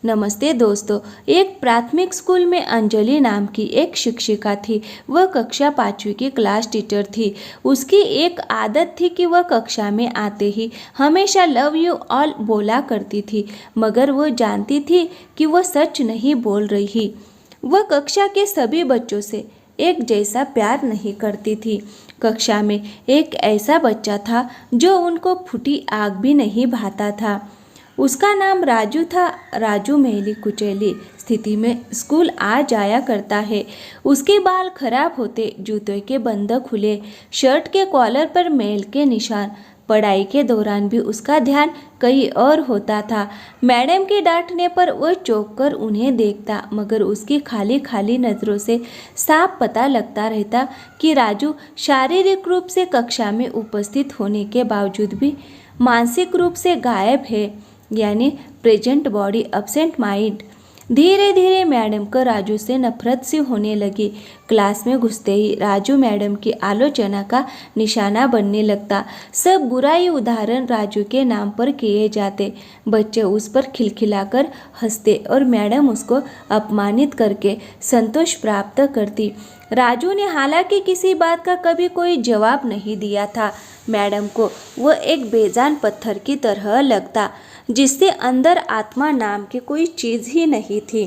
नमस्ते दोस्तों। एक प्राथमिक स्कूल में अंजलि नाम की एक शिक्षिका थी। वह कक्षा 5वीं की क्लास टीचर थी। उसकी एक आदत थी कि वह कक्षा में आते ही हमेशा लव यू ऑल बोला करती थी, मगर वह जानती थी कि वह सच नहीं बोल रही। वह कक्षा के सभी बच्चों से एक जैसा प्यार नहीं करती थी। कक्षा में एक ऐसा बच्चा था जो उनको फूटी आग भी नहीं भाता था। उसका नाम राजू था। राजू मैली कुचैली स्थिति में स्कूल आ जाया करता है। उसके बाल खराब होते, जूतों के बंद खुले, शर्ट के कॉलर पर मैल के निशान। पढ़ाई के दौरान भी उसका ध्यान कहीं और होता था। मैडम के डांटने पर वह चौंक कर उन्हें देखता, मगर उसकी खाली खाली नज़रों से साफ पता लगता रहता कि राजू शारीरिक रूप से कक्षा में उपस्थित होने के बावजूद भी मानसिक रूप से गायब है, यानी प्रेजेंट बॉडी एब्सेंट माइंड। धीरे धीरे मैडम को राजू से नफरत सी होने लगी। क्लास में घुसते ही राजू मैडम की आलोचना का निशाना बनने लगता। सब बुराई उदाहरण राजू के नाम पर किए जाते। बच्चे उस पर खिलखिलाकर हंसते और मैडम उसको अपमानित करके संतोष प्राप्त करती। राजू ने हालांकि किसी बात का कभी कोई जवाब नहीं दिया था। मैडम को वह एक बेजान पत्थर की तरह लगता, जिससे अंदर आत्मा नाम की कोई चीज़ ही नहीं थी।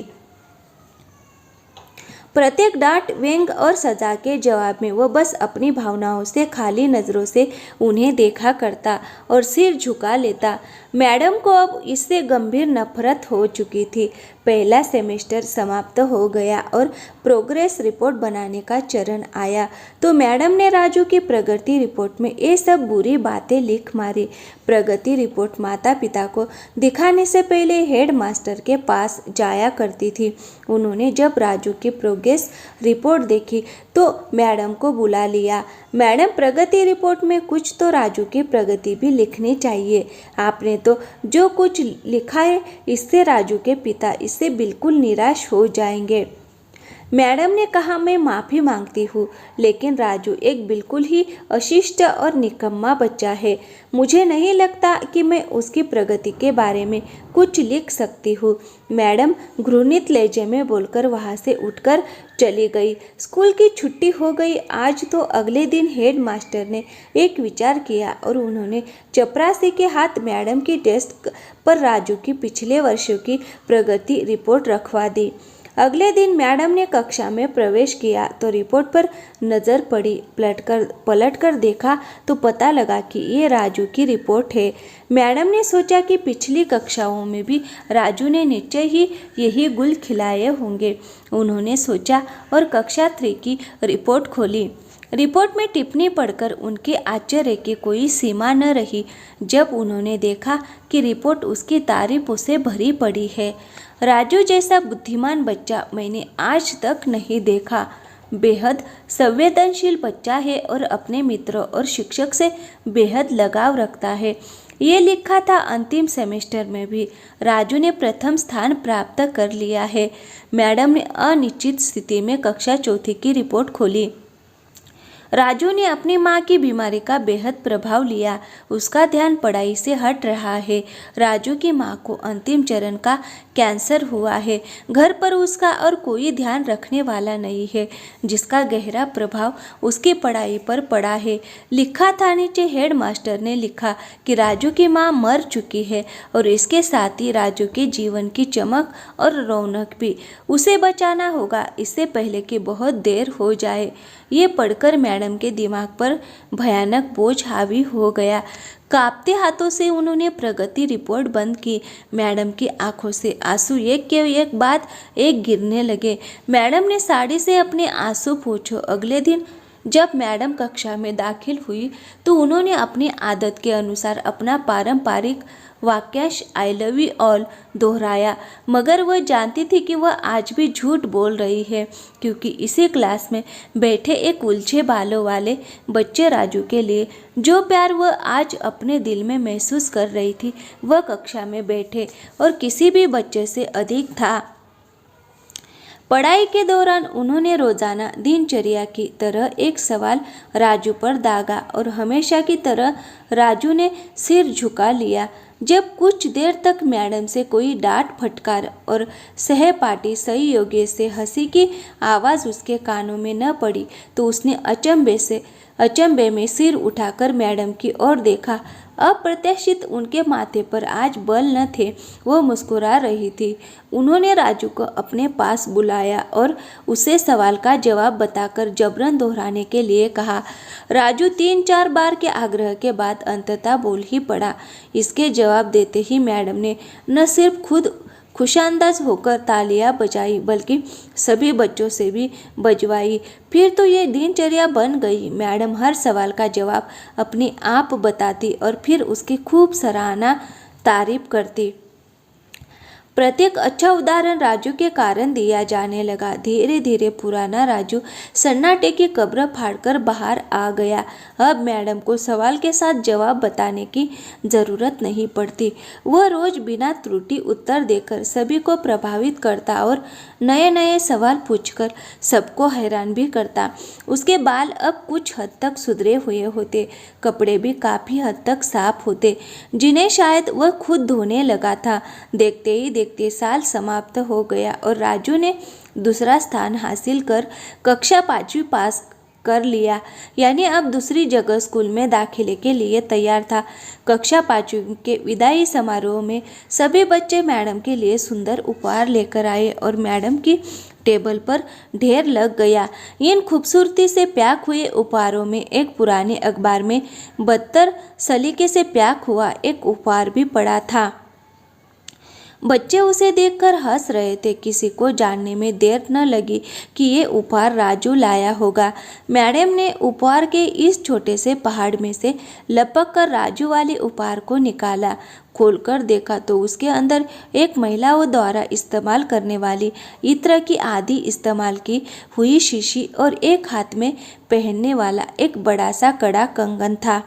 प्रत्येक डांट, व्यंग और सजा के जवाब में वह बस अपनी भावनाओं से खाली नज़रों से उन्हें देखा करता और सिर झुका लेता। मैडम को अब इससे गंभीर नफरत हो चुकी थी। पहला सेमेस्टर समाप्त हो गया और प्रोग्रेस रिपोर्ट बनाने का चरण आया तो मैडम ने राजू की प्रगति रिपोर्ट में ये सब बुरी बातें लिख मारी। प्रगति रिपोर्ट माता पिता को दिखाने से पहले हेड मास्टर के पास जाया करती थी। उन्होंने जब राजू की प्रोग्रेस रिपोर्ट देखी तो मैडम को बुला लिया। मैडम, प्रगति रिपोर्ट में कुछ तो राजू की प्रगति भी लिखनी चाहिए। आपने तो जो कुछ लिखा है इससे राजू के पिता इससे बिल्कुल निराश हो जाएंगे। मैडम ने कहा, मैं माफ़ी मांगती हूँ, लेकिन राजू एक बिल्कुल ही अशिष्ट और निकम्मा बच्चा है। मुझे नहीं लगता कि मैं उसकी प्रगति के बारे में कुछ लिख सकती हूँ। मैडम घृणित लहजे में बोलकर वहाँ से उठकर चली गई। स्कूल की छुट्टी हो गई। आज तो अगले दिन हेड मास्टर ने एक विचार किया और उन्होंने चपरासी के हाथ मैडम की डेस्क पर राजू की पिछले वर्षों की प्रगति रिपोर्ट रखवा दी। अगले दिन मैडम ने कक्षा में प्रवेश किया तो रिपोर्ट पर नज़र पड़ी। पलट कर देखा तो पता लगा कि ये राजू की रिपोर्ट है। मैडम ने सोचा कि पिछली कक्षाओं में भी राजू ने निश्चय ही यही गुल खिलाए होंगे। उन्होंने सोचा और कक्षा 3 की रिपोर्ट खोली। रिपोर्ट में टिप्पणी पढ़कर उनके आश्चर्य की कोई सीमा न रही जब उन्होंने देखा कि रिपोर्ट उसकी तारीफों से भरी पड़ी है। राजू जैसा बुद्धिमान बच्चा मैंने आज तक नहीं देखा। बेहद संवेदनशील बच्चा है और अपने मित्रों और शिक्षक से बेहद लगाव रखता है। ये लिखा था अंतिम सेमेस्टर में भी राजू ने प्रथम स्थान प्राप्त कर लिया है। मैडम ने अनिश्चित स्थिति में कक्षा 4 की रिपोर्ट खोली। राजू ने अपनी माँ की बीमारी का बेहद प्रभाव लिया। उसका ध्यान पढ़ाई से हट रहा है। राजू की माँ को अंतिम चरण का कैंसर हुआ है। घर पर उसका और कोई ध्यान रखने वाला नहीं है, जिसका गहरा प्रभाव उसकी पढ़ाई पर पड़ा है। लिखा था नीचे हेड मास्टर ने लिखा कि राजू की माँ मर चुकी है और इसके साथ ही राजू के जीवन की चमक और रौनक भी। उसे बचाना होगा इससे पहले कि बहुत देर हो जाए। ये पढ़कर मैडम के दिमाग पर भयानक बोझ हावी हो गया। कांपते हाथों से उन्होंने प्रगति रिपोर्ट बंद की। मैडम की आंखों से आंसू एक के एक बाद एक गिरने लगे। मैडम ने साड़ी से अपने आंसू पोंछे। अगले दिन जब मैडम कक्षा में दाखिल हुई तो उन्होंने अपनी आदत के अनुसार अपना पारंपरिक वाक्यांश आई लव यू ऑल दोहराया, मगर वह जानती थी कि वह आज भी झूठ बोल रही है, क्योंकि इसी क्लास में बैठे एक उलझे बालों वाले बच्चे राजू के लिए जो प्यार वह आज अपने दिल में महसूस कर रही थी वह कक्षा में बैठे और किसी भी बच्चे से अधिक था। पढ़ाई के दौरान उन्होंने रोजाना दिनचर्या की तरह एक सवाल राजू पर दागा और हमेशा की तरह राजू ने सिर झुका लिया। जब कुछ देर तक मैडम से कोई डांट फटकार और सहपाठी सहयोगी से हंसी की आवाज़ उसके कानों में न पड़ी तो उसने अचंभे में सिर उठाकर मैडम की ओर देखा। अप्रत्याशित उनके माथे पर आज बल न थे। वो मुस्कुरा रही थी। उन्होंने राजू को अपने पास बुलाया और उसे सवाल का जवाब बताकर जबरन दोहराने के लिए कहा। राजू 3-4 बार के आग्रह के बाद अंततः बोल ही पड़ा। इसके जवाब देते ही मैडम ने न सिर्फ खुद खुशांदाज होकर तालियां बजाई बल्कि सभी बच्चों से भी बजवाई। फिर तो ये दिनचर्या बन गई। मैडम हर सवाल का जवाब अपने आप बताती और फिर उसकी खूब सराहना तारीफ करती। प्रत्येक अच्छा उदाहरण राजू के कारण दिया जाने लगा। धीरे धीरे पुराना राजू सन्नाटे की कब्र फाड़कर बाहर आ गया। अब मैडम को सवाल के साथ जवाब बताने की जरूरत नहीं पड़ती। वह रोज बिना त्रुटि उत्तर देकर सभी को प्रभावित करता और नए नए सवाल पूछकर सबको हैरान भी करता। उसके बाल अब कुछ हद तक सुधरे हुए होते, कपड़े भी काफ़ी हद तक साफ होते, जिन्हें शायद वह खुद धोने लगा था। देखते ही देखते साल समाप्त हो गया और राजू ने दूसरा स्थान हासिल कर कक्षा 5वीं पास कर लिया। यानी अब दूसरी जगह स्कूल में दाखिले के लिए तैयार था। कक्षा 5वीं के विदाई समारोह में सभी बच्चे मैडम के लिए सुंदर उपहार लेकर आए और मैडम की टेबल पर ढेर लग गया। इन खूबसूरती से पैक हुए उपहारों में एक पुराने अखबार में बदतर सलीके से पैक हुआ एक उपहार भी पड़ा था। बच्चे उसे देखकर हंस रहे थे। किसी को जानने में देर न लगी कि ये उपहार राजू लाया होगा। मैडम ने उपहार के इस छोटे से पहाड़ में से लपक कर राजू वाले उपहार को निकाला। खोलकर देखा तो उसके अंदर एक महिलाओं द्वारा इस्तेमाल करने वाली इत्र की आधी इस्तेमाल की हुई शीशी और एक हाथ में पहनने वाला एक बड़ा सा कड़ा कंगन था,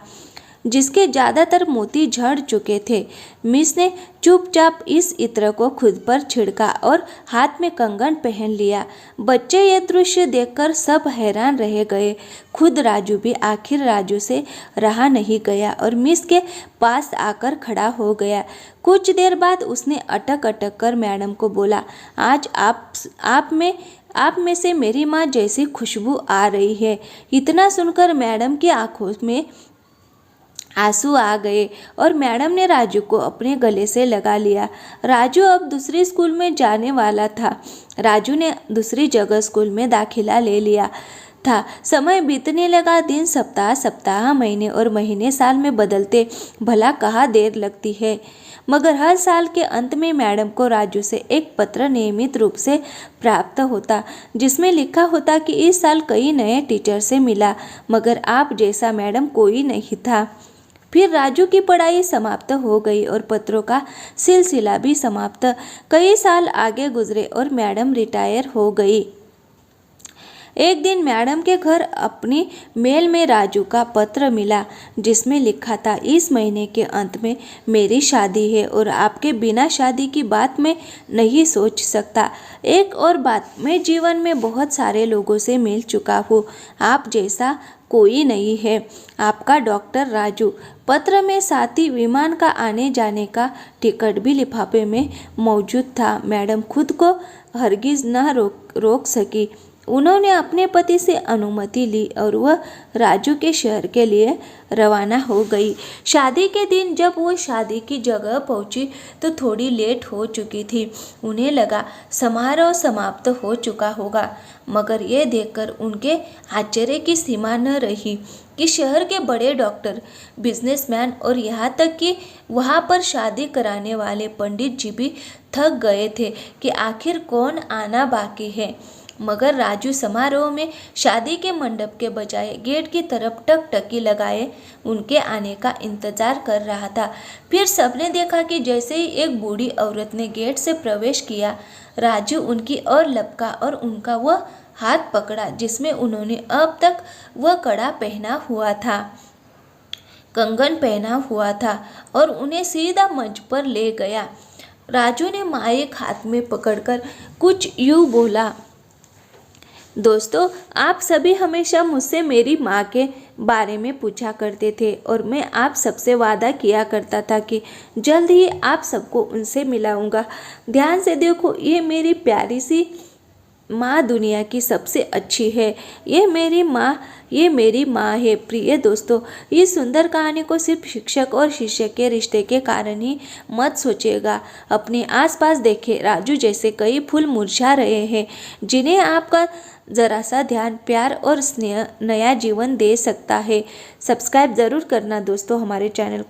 जिसके ज़्यादातर मोती झड़ चुके थे। मिस ने चुपचाप इस इत्र को खुद पर छिड़का और हाथ में कंगन पहन लिया। बच्चे ये दृश्य देखकर सब हैरान रह गए। खुद राजू भी आखिर राजू से रहा नहीं गया और मिस के पास आकर खड़ा हो गया। कुछ देर बाद उसने अटक अटक कर मैडम को बोला, आज आप में से मेरी माँ जैसी खुशबू आ रही है। इतना सुनकर मैडम की आंखों में आंसू आ गए और मैडम ने राजू को अपने गले से लगा लिया। राजू अब दूसरी स्कूल में जाने वाला था। राजू ने दूसरी जगह स्कूल में दाखिला ले लिया था। समय बीतने लगा। दिन सप्ताह महीने और महीने साल में बदलते भला कहाँ देर लगती है। मगर हर साल के अंत में मैडम को राजू से एक पत्र नियमित रूप से प्राप्त होता, जिसमें लिखा होता कि इस साल कई नए टीचर से मिला, मगर आप जैसा मैडम कोई नहीं था। फिर राजू की पढ़ाई समाप्त हो गई और पत्रों का सिलसिला भी समाप्त। कई साल आगे गुजरे और मैडम रिटायर हो गई। एक दिन मैडम के घर अपनी मेल में राजू का पत्र मिला, जिसमें लिखा था, इस महीने के अंत में मेरी शादी है और आपके बिना शादी की बात मैं नहीं सोच सकता। एक और बात, मैं जीवन में बहुत सारे लोगों से मिल चुका हूँ, आप जैसा कोई नहीं है। आपका डॉक्टर राजू। पत्र में साथ ही विमान का आने जाने का टिकट भी लिफाफे में मौजूद था। मैडम खुद को हरगिज न रोक सकी। उन्होंने अपने पति से अनुमति ली और वह राजू के शहर के लिए रवाना हो गई। शादी के दिन जब वो शादी की जगह पहुंची तो थोड़ी लेट हो चुकी थी। उन्हें लगा समारोह समाप्त हो चुका होगा, मगर ये देखकर उनके आश्चर्य की सीमा न रही कि शहर के बड़े डॉक्टर, बिजनेसमैन और यहाँ तक कि वहाँ पर शादी कराने वाले पंडित जी भी थक गए थे कि आखिर कौन आना बाकी है। मगर राजू समारोह में शादी के मंडप के बजाय गेट की तरफ टकटकी लगाए उनके आने का इंतजार कर रहा था। फिर सबने देखा कि जैसे ही एक बूढ़ी औरत ने गेट से प्रवेश किया, राजू उनकी ओर लपका और उनका वह हाथ पकड़ा जिसमें उन्होंने अब तक वह कड़ा पहना हुआ था, कंगन पहना हुआ था, और उन्हें सीधा मंच पर ले गया। राजू ने माइक हाथ में पकड़कर कुछ यूं बोला, दोस्तों, आप सभी हमेशा मुझसे मेरी माँ के बारे में पूछा करते थे और मैं आप सबसे वादा किया करता था कि जल्द ही आप सबको उनसे मिलाऊंगा। ध्यान से देखो, ये मेरी प्यारी सी माँ दुनिया की सबसे अच्छी है। ये मेरी माँ है। प्रिय दोस्तों, इस सुंदर कहानी को सिर्फ शिक्षक और शिष्य के रिश्ते के कारण ही मत सोचिएगा। अपने आसपास देखें, राजू जैसे कई फूल मुरझा रहे हैं जिन्हें आपका जरा सा ध्यान, प्यार और स्नेह नया जीवन दे सकता है। सब्सक्राइब ज़रूर करना दोस्तों हमारे चैनल को।